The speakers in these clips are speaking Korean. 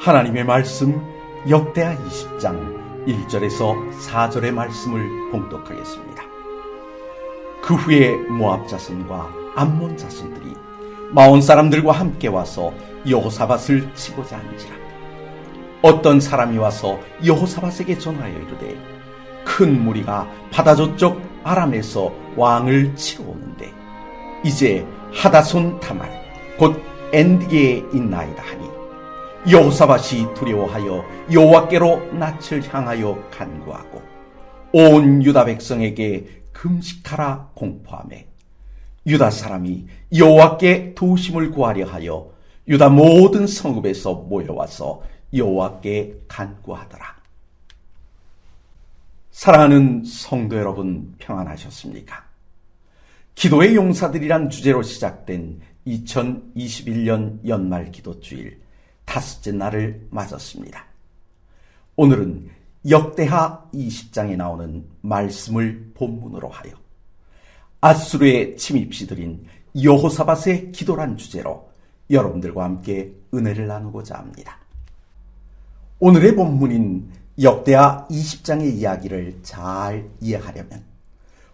하나님의 말씀 역대하 20장 1절에서 4절의 말씀을 봉독하겠습니다. 그 후에 모압 자손과 암몬 자손들이 마온 사람들과 함께 와서 여호사밧을 치고자 한지라. 어떤 사람이 와서 여호사밧에게 전하여 이르되, 큰 무리가 바다 저쪽 아람에서 왕을 치러 오는데 이제 하다손 다말 곧 엔디게에 있나이다 하니, 여호사밧이 두려워하여 여호와께로 낯을 향하여 간구하고 온 유다 백성에게 금식하라 공포하매, 유다 사람이 여호와께 도우심을 구하려 하여 유다 모든 성읍에서 모여와서 여호와께 간구하더라. 사랑하는 성도 여러분, 평안하셨습니까? 기도의 용사들이란 주제로 시작된 2021년 연말 기도주일 다섯째 날을 맞았습니다. 오늘은 역대하 20장에 나오는 말씀을 본문으로 하여 아수르의 침입시들인 여호사밧의 기도란 주제로 여러분들과 함께 은혜를 나누고자 합니다. 오늘의 본문인 역대하 20장의 이야기를 잘 이해하려면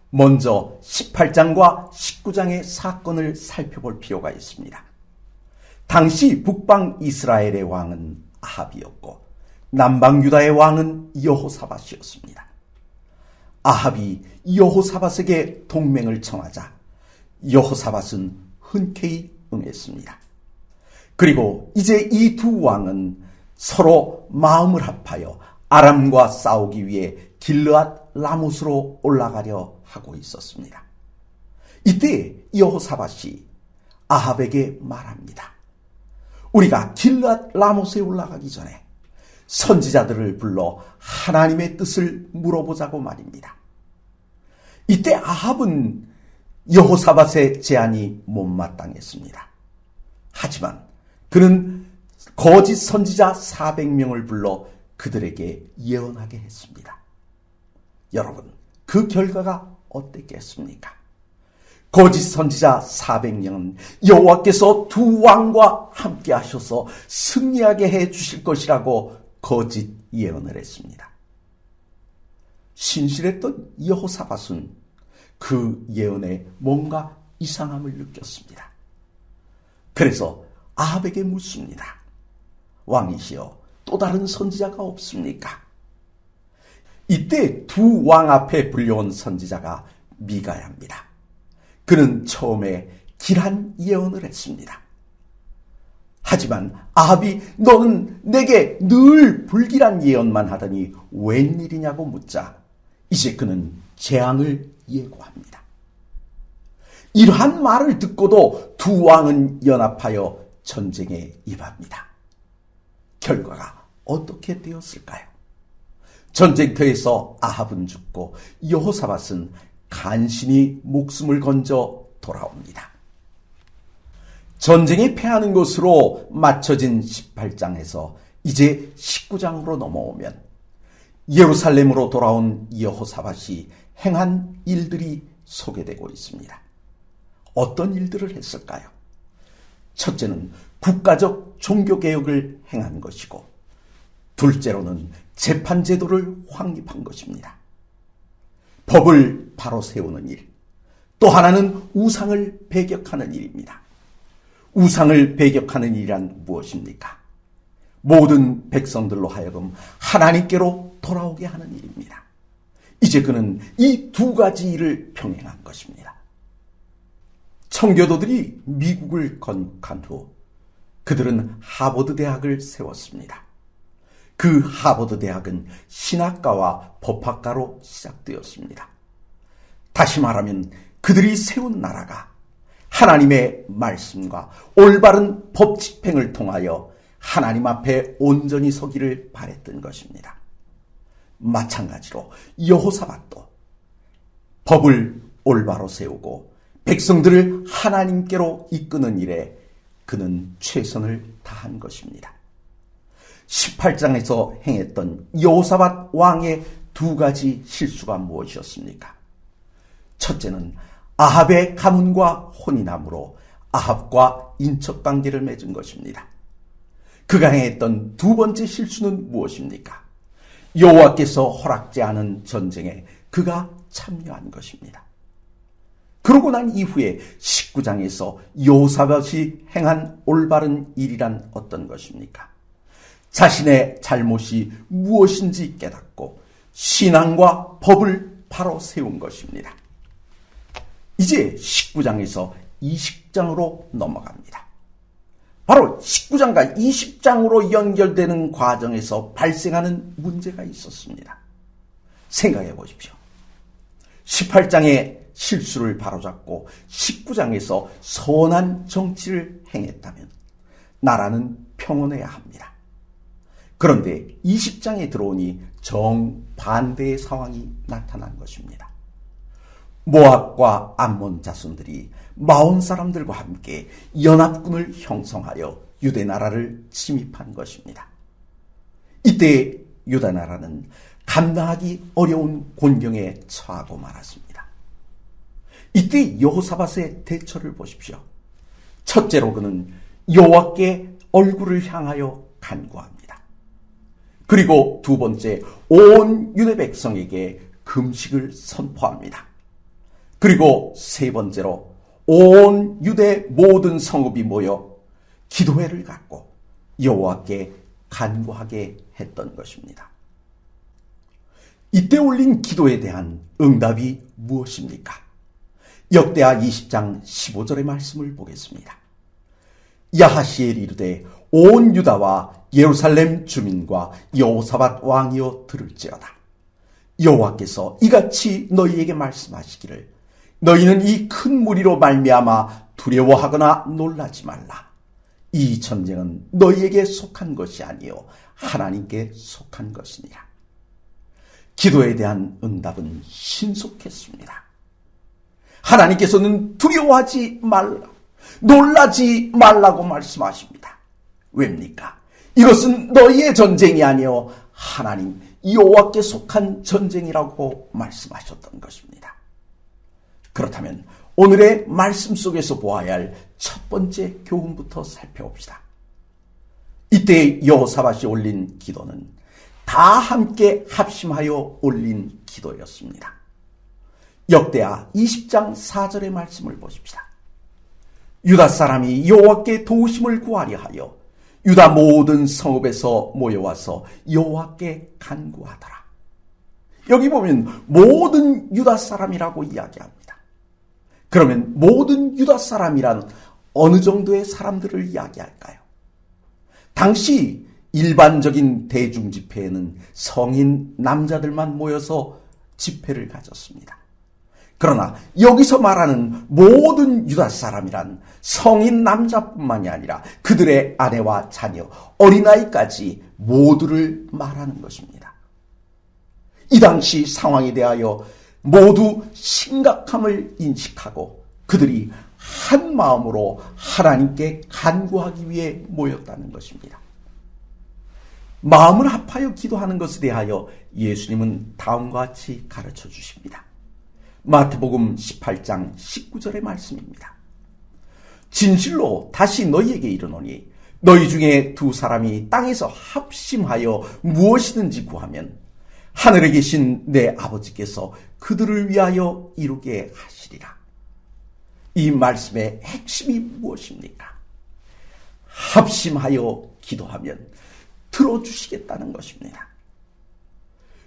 먼저 18장과 19장의 사건을 살펴볼 필요가 있습니다. 당시 북방 이스라엘의 왕은 아합이었고 남방 유다의 왕은 여호사밧이었습니다. 아합이 여호사밧에게 동맹을 청하자 여호사밧은 흔쾌히 응했습니다. 그리고 이제 이 두 왕은 서로 마음을 합하여 아람과 싸우기 위해 길르앗 라못으로 올라가려 하고 있었습니다. 이때 여호사밧이 아합에게 말합니다. 우리가 길르앗 라못에 올라가기 전에 선지자들을 불러 하나님의 뜻을 물어보자고 말입니다. 이때 아합은 여호사밧의 제안이 못마땅했습니다. 하지만 그는 거짓 선지자 400명을 불러 그들에게 예언하게 했습니다. 여러분, 그 결과가 어땠겠습니까? 거짓 선지자 400명은 여호와께서 두 왕과 함께 하셔서 승리하게 해 주실 것이라고 거짓 예언을 했습니다. 신실했던 여호사밧은 그 예언에 뭔가 이상함을 느꼈습니다. 그래서 아합에게 묻습니다. 왕이시여, 또 다른 선지자가 없습니까? 이때 두 왕 앞에 불려온 선지자가 미가야입니다. 그는 처음에 길한 예언을 했습니다. 하지만 아합이 너는 내게 늘 불길한 예언만 하더니 웬일이냐고 묻자 이제 그는 재앙을 예고합니다. 이러한 말을 듣고도 두 왕은 연합하여 전쟁에 임합니다. 결과가 어떻게 되었을까요? 전쟁터에서 아합은 죽고 여호사밧은 간신히 목숨을 건져 돌아옵니다. 전쟁에 패하는 것으로 맞춰진 18장에서 이제 19장으로 넘어오면 예루살렘으로 돌아온 여호사밧이 행한 일들이 소개되고 있습니다. 어떤 일들을 했을까요? 첫째는 국가적 종교개혁을 행한 것이고, 둘째로는 재판제도를 확립한 것입니다. 법을 바로 세우는 일, 또 하나는 우상을 배격하는 일입니다. 우상을 배격하는 일이란 무엇입니까? 모든 백성들로 하여금 하나님께로 돌아오게 하는 일입니다. 이제 그는 이 두 가지 일을 병행한 것입니다. 청교도들이 미국을 건국한 후 그들은 하버드 대학을 세웠습니다. 그 하버드 대학은 신학과와 법학과로 시작되었습니다. 다시 말하면 그들이 세운 나라가 하나님의 말씀과 올바른 법 집행을 통하여 하나님 앞에 온전히 서기를 바랬던 것입니다. 마찬가지로 여호사밧도 법을 올바로 세우고 백성들을 하나님께로 이끄는 일에 그는 최선을 다한 것입니다. 18장에서 행했던 여호사밧 왕의 두 가지 실수가 무엇이었습니까? 첫째는 아합의 가문과 혼인함으로 아합과 인척관계를 맺은 것입니다. 그가 행했던 두 번째 실수는 무엇입니까? 여호와께서 허락지 않은 전쟁에 그가 참여한 것입니다. 그러고 난 이후에 19장에서 여호사밧이 행한 올바른 일이란 어떤 것입니까? 자신의 잘못이 무엇인지 깨닫고 신앙과 법을 바로 세운 것입니다. 이제 19장에서 20장으로 넘어갑니다. 바로 19장과 20장으로 연결되는 과정에서 발생하는 문제가 있었습니다. 생각해 보십시오. 18장의 실수를 바로잡고 19장에서 선한 정치를 행했다면 나라는 평온해야 합니다. 그런데 20장에 들어오니 정반대의 상황이 나타난 것입니다. 모압과 암몬 자손들이 마온 사람들과 함께 연합군을 형성하여 유대 나라를 침입한 것입니다. 이때 유다 나라는 감당하기 어려운 곤경에 처하고 말았습니다. 이때 여호사밧의 대처를 보십시오. 첫째로 그는 여호와께 얼굴을 향하여 간구합니다. 그리고 두 번째, 온 유대 백성에게 금식을 선포합니다. 그리고 세 번째로 온 유대 모든 성읍이 모여 기도회를 갖고 여호와께 간구하게 했던 것입니다. 이때 올린 기도에 대한 응답이 무엇입니까? 역대하 20장 15절의 말씀을 보겠습니다. 야하시엘이 이르되 온 유다와 예루살렘 주민과 여호사밧 왕이여 들을지어다. 여호와께서 이같이 너희에게 말씀하시기를 너희는 이 큰 무리로 말미암아 두려워하거나 놀라지 말라. 이 전쟁은 너희에게 속한 것이 아니요 하나님께 속한 것이니라. 기도에 대한 응답은 신속했습니다. 하나님께서는 두려워하지 말라, 놀라지 말라고 말씀하십니다. 왜입니까? 이것은 너희의 전쟁이 아니요 하나님 여호와께 속한 전쟁이라고 말씀하셨던 것입니다. 그렇다면 오늘의 말씀 속에서 보아야 할 첫 번째 교훈부터 살펴봅시다. 이때 여호사밧이 올린 기도는 다 함께 합심하여 올린 기도였습니다. 역대하 20장 4절의 말씀을 보십시다. 유다 사람이 여호와께 도우심을 구하려 하여 유다 모든 성읍에서 모여와서 여호와께 간구하더라. 여기 보면 모든 유다 사람이라고 이야기합니다. 그러면 모든 유다 사람이란 어느 정도의 사람들을 이야기할까요? 당시 일반적인 대중집회에는 성인 남자들만 모여서 집회를 가졌습니다. 그러나 여기서 말하는 모든 유다 사람이란 성인 남자뿐만이 아니라 그들의 아내와 자녀, 어린아이까지 모두를 말하는 것입니다. 이 당시 상황에 대하여 모두 심각함을 인식하고 그들이 한 마음으로 하나님께 간구하기 위해 모였다는 것입니다. 마음을 합하여 기도하는 것에 대하여 예수님은 다음과 같이 가르쳐 주십니다. 마태복음 18장 19절의 말씀입니다. 진실로 다시 너희에게 이르노니 너희 중에 두 사람이 땅에서 합심하여 무엇이든지 구하면 하늘에 계신 내 아버지께서 그들을 위하여 이루게 하시리라. 이 말씀의 핵심이 무엇입니까? 합심하여 기도하면 들어주시겠다는 것입니다.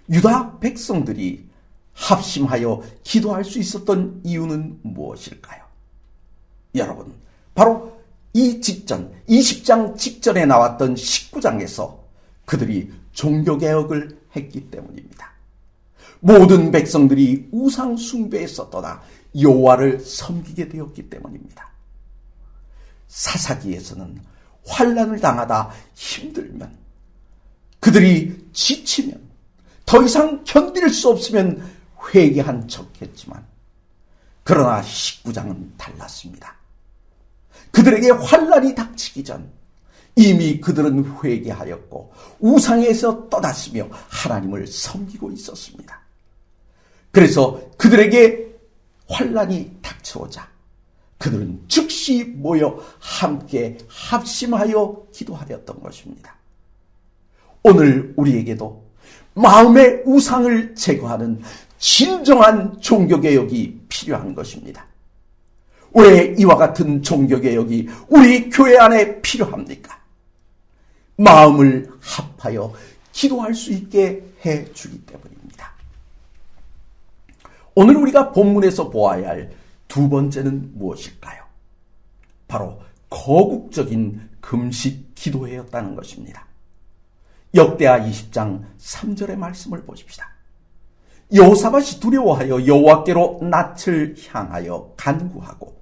유다 백성들이 합심하여 기도할 수 있었던 이유는 무엇일까요? 여러분, 바로 이 직전, 20장 직전에 나왔던 19장에서 그들이 종교개혁을 했기 때문입니다. 모든 백성들이 우상 숭배에서 떠나 여호와를 섬기게 되었기 때문입니다. 사사기에서는 환난을 당하다 힘들면, 그들이 지치면, 더 이상 견딜 수 없으면 회개한 척했지만, 그러나 19장은 달랐습니다. 그들에게 환난이 닥치기 전 이미 그들은 회개하였고 우상에서 떠났으며 하나님을 섬기고 있었습니다. 그래서 그들에게 환난이 닥쳐오자 그들은 즉시 모여 함께 합심하여 기도하였던 것입니다. 오늘 우리에게도 마음의 우상을 제거하는 진정한 종교개혁이 필요한 것입니다. 왜 이와 같은 종교개혁이 우리 교회 안에 필요합니까? 마음을 합하여 기도할 수 있게 해주기 때문입니다. 오늘 우리가 본문에서 보아야 할 두 번째는 무엇일까요? 바로 거국적인 금식 기도회였다는 것입니다. 역대하 20장 3절의 말씀을 보십시다. 여호사밧이 두려워하여 여호와께로 낯을 향하여 간구하고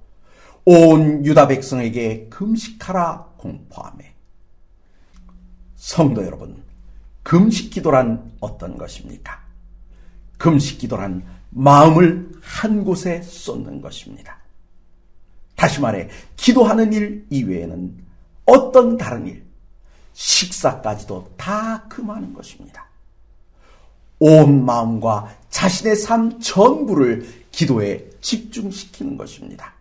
온 유다 백성에게 금식하라 공포하며. 성도 여러분, 금식 기도란 어떤 것입니까? 금식 기도란 마음을 한 곳에 쏟는 것입니다. 다시 말해 기도하는 일 이외에는 어떤 다른 일, 식사까지도 다 금하는 것입니다. 온 마음과 자신의 삶 전부를 기도에 집중시키는 것입니다.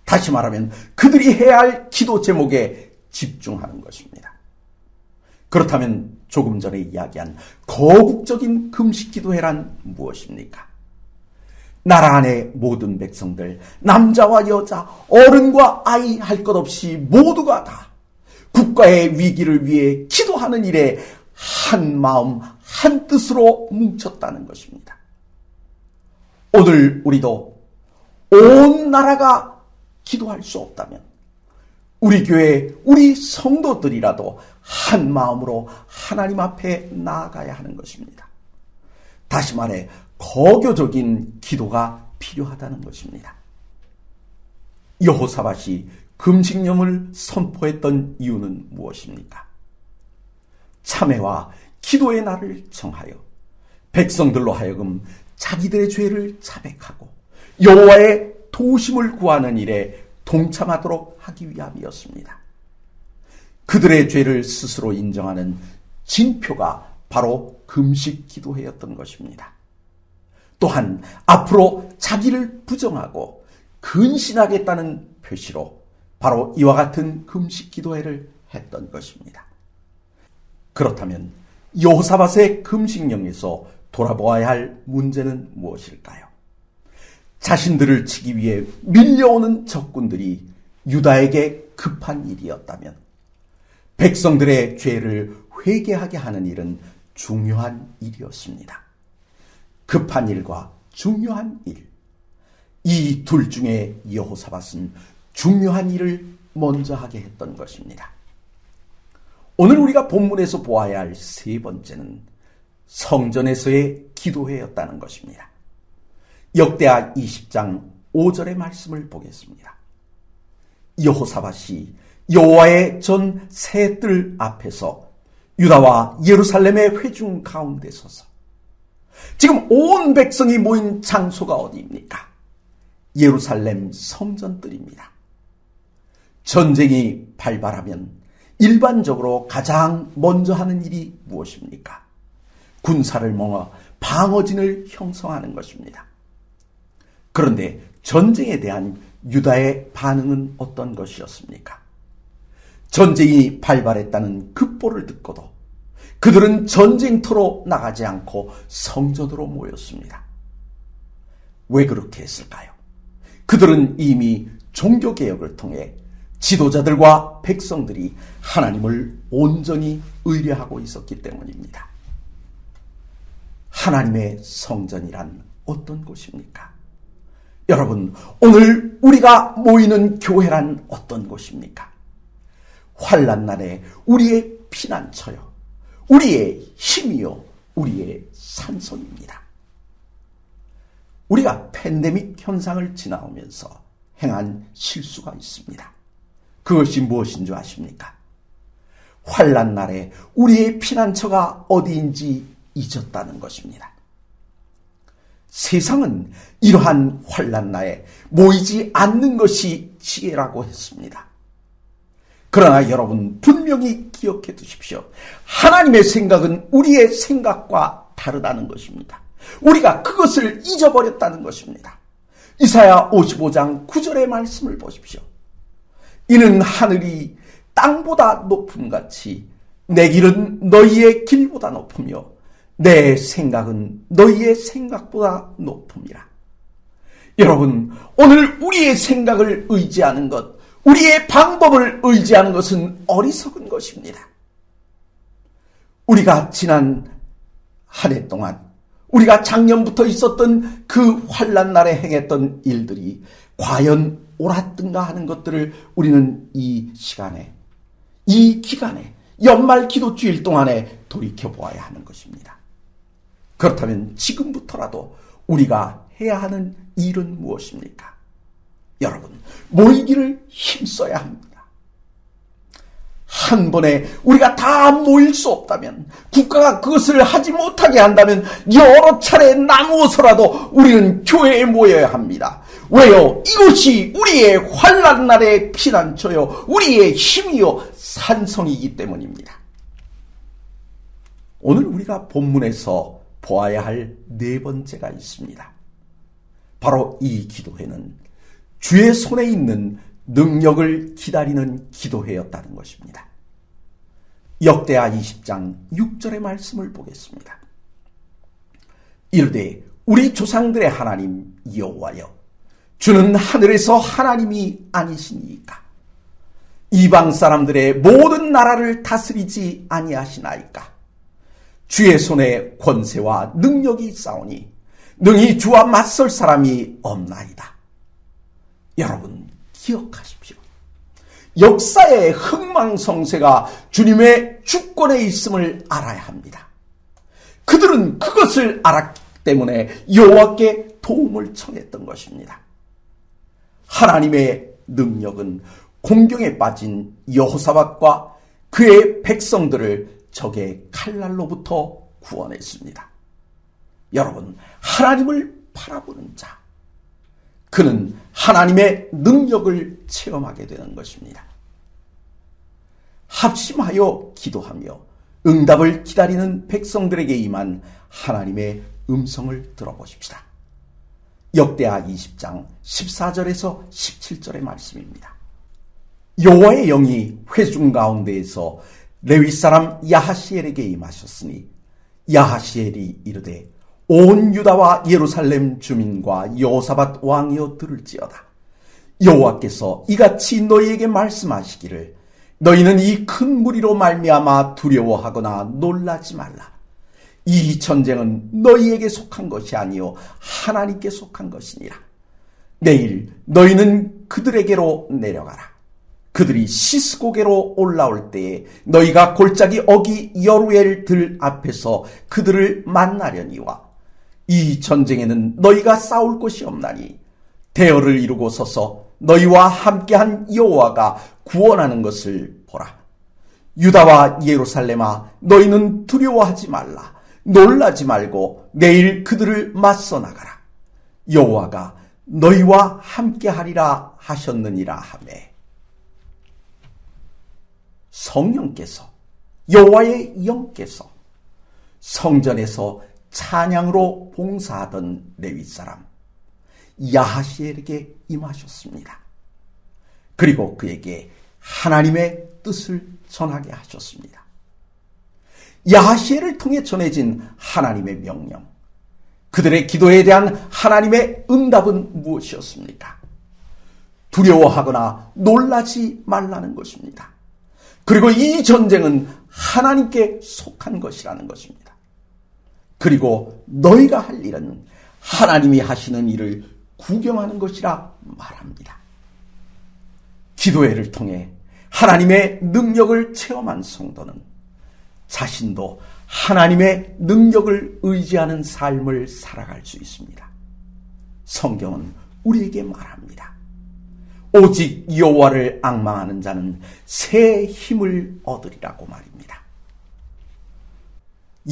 다시 말하면 그들이 해야 할 기도 제목에 집중하는 것입니다. 그렇다면 조금 전에 이야기한 거국적인 금식 기도회란 무엇입니까? 나라 안의 모든 백성들, 남자와 여자, 어른과 아이 할 것 없이 모두가 다 국가의 위기를 위해 기도하는 일에 한 마음, 한 뜻으로 뭉쳤다는 것입니다. 오늘 우리도 온 나라가 기도할 수 없다면 우리 교회, 우리 성도들이라도 한 마음으로 하나님 앞에 나아가야 하는 것입니다. 다시 말해 거교적인 기도가 필요하다는 것입니다. 여호사밧이 금식령을 선포했던 이유는 무엇입니까? 참회와 기도의 날을 정하여 백성들로 하여금 자기들의 죄를 자백하고 여호와의 도우심을 구하는 일에 동참하도록 하기 위함이었습니다. 그들의 죄를 스스로 인정하는 징표가 바로 금식 기도회였던 것입니다. 또한 앞으로 자기를 부정하고 근신하겠다는 표시로 바로 이와 같은 금식 기도회를 했던 것입니다. 그렇다면 여호사밧의 금식령에서 돌아보아야 할 문제는 무엇일까요? 자신들을 치기 위해 밀려오는 적군들이 유다에게 급한 일이었다면 백성들의 죄를 회개하게 하는 일은 중요한 일이었습니다. 급한 일과 중요한 일, 이 둘 중에 여호사밧은 중요한 일을 먼저 하게 했던 것입니다. 오늘 우리가 본문에서 보아야 할 세 번째는 성전에서의 기도회였다는 것입니다. 역대하 20장 5절의 말씀을 보겠습니다. 여호사밧이 여호와의 전 세 뜰 앞에서 유다와 예루살렘의 회중 가운데 서서, 지금 온 백성이 모인 장소가 어디입니까? 예루살렘 성전뜰입니다. 전쟁이 발발하면 일반적으로 가장 먼저 하는 일이 무엇입니까? 군사를 모아 방어진을 형성하는 것입니다. 그런데 전쟁에 대한 유다의 반응은 어떤 것이었습니까? 전쟁이 발발했다는 급보를 듣고도 그들은 전쟁터로 나가지 않고 성전으로 모였습니다. 왜 그렇게 했을까요? 그들은 이미 종교개혁을 통해 지도자들과 백성들이 하나님을 온전히 의뢰하고 있었기 때문입니다. 하나님의 성전이란 어떤 곳입니까? 여러분, 오늘 우리가 모이는 교회란 어떤 곳입니까? 환난 날에 우리의 피난처요, 우리의 힘이요, 우리의 산성입니다. 우리가 팬데믹 현상을 지나오면서 행한 실수가 있습니다. 그것이 무엇인 줄 아십니까? 환난 날에 우리의 피난처가 어디인지 잊었다는 것입니다. 세상은 이러한 환난 날에 모이지 않는 것이 지혜라고 했습니다. 그러나 여러분, 분명히 기억해 두십시오. 하나님의 생각은 우리의 생각과 다르다는 것입니다. 우리가 그것을 잊어버렸다는 것입니다. 이사야 55장 9절의 말씀을 보십시오. 이는 하늘이 땅보다 높음같이 내 길은 너희의 길보다 높으며 내 생각은 너희의 생각보다 높음이라. 여러분, 오늘 우리의 생각을 의지하는 것, 우리의 방법을 의지하는 것은 어리석은 것입니다. 우리가 지난 한 해 동안, 우리가 작년부터 있었던 그 환난 날에 행했던 일들이 과연 옳았던가 하는 것들을 우리는 이 시간에, 이 기간에, 연말 기도주일 동안에 돌이켜보아야 하는 것입니다. 그렇다면 지금부터라도 우리가 해야 하는 일은 무엇입니까? 여러분, 모이기를 힘써야 합니다. 한 번에 우리가 다 모일 수 없다면, 국가가 그것을 하지 못하게 한다면 여러 차례 나누어서라도 우리는 교회에 모여야 합니다. 왜요? 이것이 우리의 환난 날의 피난처요, 우리의 힘이요, 산성이기 때문입니다. 오늘 우리가 본문에서 보아야 할 네 번째가 있습니다. 바로 이 기도회는 주의 손에 있는 능력을 기다리는 기도회였다는 것입니다. 역대하 20장 6절의 말씀을 보겠습니다. 이르되 우리 조상들의 하나님 여호와여, 주는 하늘에서 하나님이 아니시니까 이방 사람들의 모든 나라를 다스리지 아니하시나이까. 주의 손에 권세와 능력이 있사오니 능히 주와 맞설 사람이 없나이다. 여러분, 기억하십시오. 역사의 흥망성쇠가 주님의 주권에 있음을 알아야 합니다. 그들은 그것을 알았기 때문에 여호와께 도움을 청했던 것입니다. 하나님의 능력은 공경에 빠진 여호사밧과 그의 백성들을 적의 칼날로부터 구원했습니다. 여러분, 하나님을 바라보는 자, 그는 하나님의 능력을 체험하게 되는 것입니다. 합심하여 기도하며 응답을 기다리는 백성들에게 임한 하나님의 음성을 들어보십시다. 역대하 20장 14절에서 17절의 말씀입니다. 여호와의 영이 회중 가운데에서 레위 사람 야하시엘에게 임하셨으니 야하시엘이 이르되 온 유다와 예루살렘 주민과 여호사밧 왕이여 들을지어다. 여호와께서 이같이 너희에게 말씀하시기를 너희는 이 큰 무리로 말미암아 두려워하거나 놀라지 말라. 이 전쟁은 너희에게 속한 것이 아니요 하나님께 속한 것이니라. 내일 너희는 그들에게로 내려가라. 그들이 시스고게로 올라올 때에 너희가 골짜기 어기 여루엘 들 앞에서 그들을 만나려니와 이 전쟁에는 너희가 싸울 곳이 없나니 대열을 이루고 서서 너희와 함께한 여호와가 구원하는 것을 보라. 유다와 예루살렘아, 너희는 두려워하지 말라. 놀라지 말고 내일 그들을 맞서 나가라. 여호와가 너희와 함께하리라 하셨느니라 하매. 성령께서, 여호와의 영께서 성전에서 찬양으로 봉사하던 레위 사람 야하시엘에게 임하셨습니다. 그리고 그에게 하나님의 뜻을 전하게 하셨습니다. 야하시엘을 통해 전해진 하나님의 명령, 그들의 기도에 대한 하나님의 응답은 무엇이었습니까? 두려워하거나 놀라지 말라는 것입니다. 그리고 이 전쟁은 하나님께 속한 것이라는 것입니다. 그리고 너희가 할 일은 하나님이 하시는 일을 구경하는 것이라 말합니다. 기도회를 통해 하나님의 능력을 체험한 성도는 자신도 하나님의 능력을 의지하는 삶을 살아갈 수 있습니다. 성경은 우리에게 말합니다. 오직 여호와를 앙망하는 자는 새 힘을 얻으리라고 말입니다.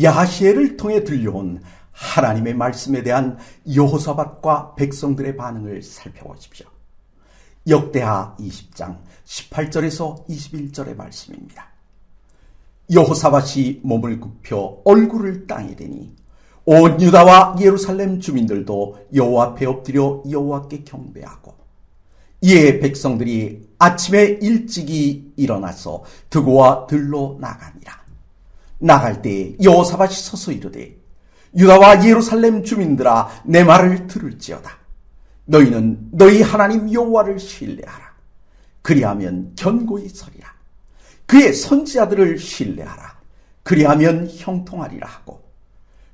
야하시엘을 통해 들려온 하나님의 말씀에 대한 여호사밧과 백성들의 반응을 살펴보십시오. 역대하 20장 18절에서 21절의 말씀입니다. 여호사밧이 몸을 굽혀 얼굴을 땅에 대니 온 유다와 예루살렘 주민들도 여호와 앞에 엎드려 여호와께 경배하고, 이에 백성들이 아침에 일찍이 일어나서 드고와 들로 나가니라. 나갈 때 여호사밧이 서서 이르되, 유다와 예루살렘 주민들아, 내 말을 들을지어다. 너희는 너희 하나님 여호와를 신뢰하라. 그리하면 견고히 서리라. 그의 선지자들을 신뢰하라. 그리하면 형통하리라 하고,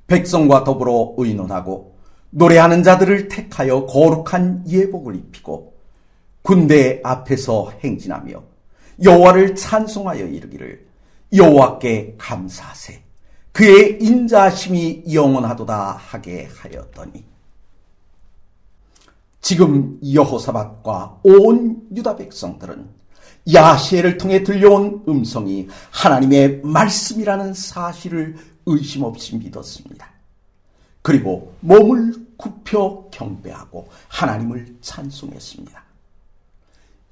백성과 더불어 의논하고 노래하는 자들을 택하여 거룩한 예복을 입히고 군대 앞에서 행진하며 여호와를 찬송하여 이르기를, 여호와께 감사하세. 그의 인자하심이 영원하도다 하게 하였더니, 지금 여호사밧과 온 유다 백성들은 야시엘을 통해 들려온 음성이 하나님의 말씀이라는 사실을 의심 없이 믿었습니다. 그리고 몸을 굽혀 경배하고 하나님을 찬송했습니다.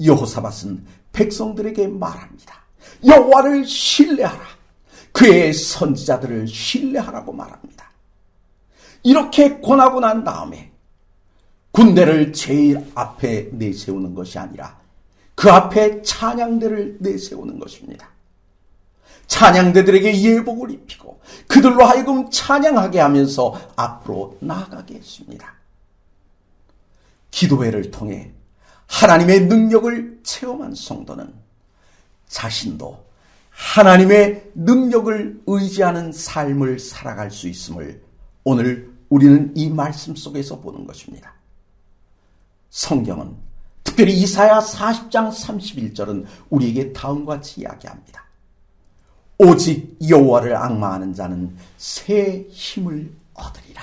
여호사밧은 백성들에게 말합니다. 여호와를 신뢰하라. 그의 선지자들을 신뢰하라고 말합니다. 이렇게 권하고 난 다음에 군대를 제일 앞에 내세우는 것이 아니라 그 앞에 찬양대를 내세우는 것입니다. 찬양대들에게 예복을 입히고 그들로 하여금 찬양하게 하면서 앞으로 나아가게 했습니다. 기도회를 통해 하나님의 능력을 체험한 성도는 자신도 하나님의 능력을 의지하는 삶을 살아갈 수 있음을 오늘 우리는 이 말씀 속에서 보는 것입니다. 성경은 특별히 이사야 40장 31절은 우리에게 다음과 같이 이야기합니다. 오직 여호와를 앙망하는 자는 새 힘을 얻으리라.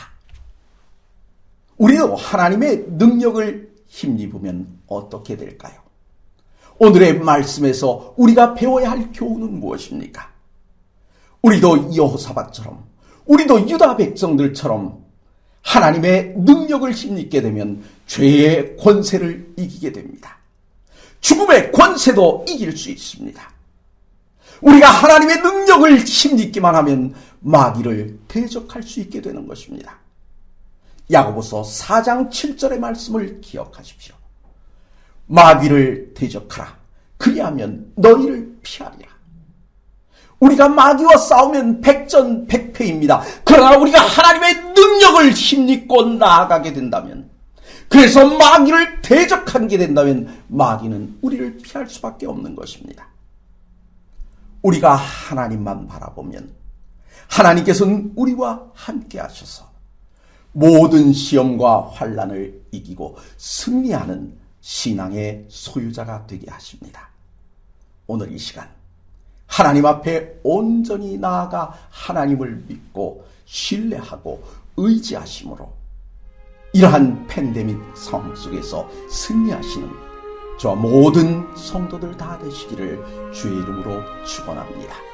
우리도 하나님의 능력을 힘입으면 어떻게 될까요? 오늘의 말씀에서 우리가 배워야 할 교훈은 무엇입니까? 우리도 여호사밧처럼, 우리도 유다 백성들처럼 하나님의 능력을 힘입게 되면 죄의 권세를 이기게 됩니다. 죽음의 권세도 이길 수 있습니다. 우리가 하나님의 능력을 힘입기만 하면 마귀를 대적할 수 있게 되는 것입니다. 야고보서 4장 7절의 말씀을 기억하십시오. 마귀를 대적하라. 그리하면 너희를 피하리라. 우리가 마귀와 싸우면 백전백패입니다. 그러나 우리가 하나님의 능력을 힘입고 나아가게 된다면, 그래서 마귀를 대적하게 된다면 마귀는 우리를 피할 수밖에 없는 것입니다. 우리가 하나님만 바라보면 하나님께서는 우리와 함께 하셔서 모든 시험과 환난을 이기고 승리하는 신앙의 소유자가 되게 하십니다. 오늘 이 시간 하나님 앞에 온전히 나아가 하나님을 믿고 신뢰하고 의지하심으로 이러한 팬데믹 상황 속에서 승리하시는 저와 모든 성도들 다 되시기를 주의 이름으로 축원합니다.